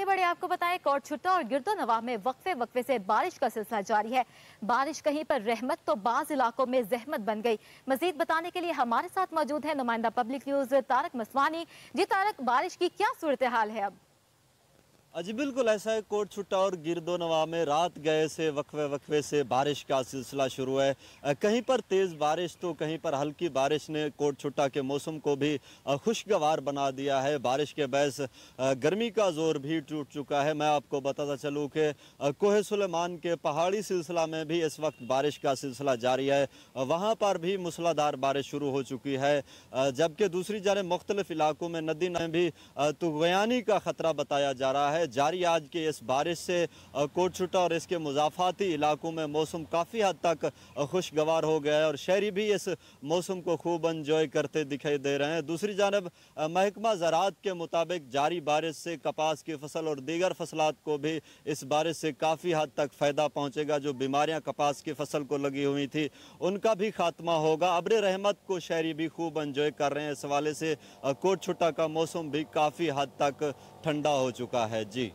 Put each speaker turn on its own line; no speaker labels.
बड़े आपको बताएं, कोट छुट्टा और गिरदो नवाह में वक्फे से बारिश का सिलसिला जारी है। बारिश कहीं पर रहमत तो बाज इलाकों में जहमत बन गई। मजीद बताने के लिए हमारे साथ मौजूद है नुमाइंदा पब्लिक न्यूज तारक मसवानी। जी तारक, बारिश की क्या सूरत हाल है अब?
जी बिल्कुल ऐसा है। कोट छुट्टा और गिरदो नवाह में रात गए से वक्फे से बारिश का सिलसिला शुरू है। कहीं पर तेज़ बारिश तो कहीं पर हल्की बारिश ने कोट छुट्टा के मौसम को भी खुशगवार बना दिया है। बारिश के बहस गर्मी का जोर भी टूट चुका है। मैं आपको बताता चलूँ कि कोहे सुलेमान के पहाड़ी सिलसिला में भी इस वक्त बारिश का सिलसिला जारी है। वहाँ पर भी मूसलाधार बारिश शुरू हो चुकी है, जबकि दूसरी जानिब मुख्तलिफ इलाकों में नदी में भी तुग़यानी का ख़तरा बताया जा रहा है। जारी आज की इस बारिश से कोट छुट्टा और इसके मुज़ाफ़ाती इलाकों में मौसम काफ़ी हद तक खुशगवार हो गया है और शहरी भी इस मौसम को खूब एंजॉय करते दिखाई दे रहे हैं। दूसरी जानब महकमा ज़राअत के मुताबिक जारी बारिश से कपास की फसल और दीगर फसलात को भी इस बारिश से काफ़ी हद तक फ़ायदा पहुँचेगा। जो बीमारियाँ कपास की फसल को लगी हुई थी उनका भी खात्मा होगा। अब्र रहमत को शहरी भी खूब एंजॉय कर रहे हैं। इस हवाले से कोट छुट्टा का मौसम भी काफ़ी हद तक ठंडा हो चुका है। जी।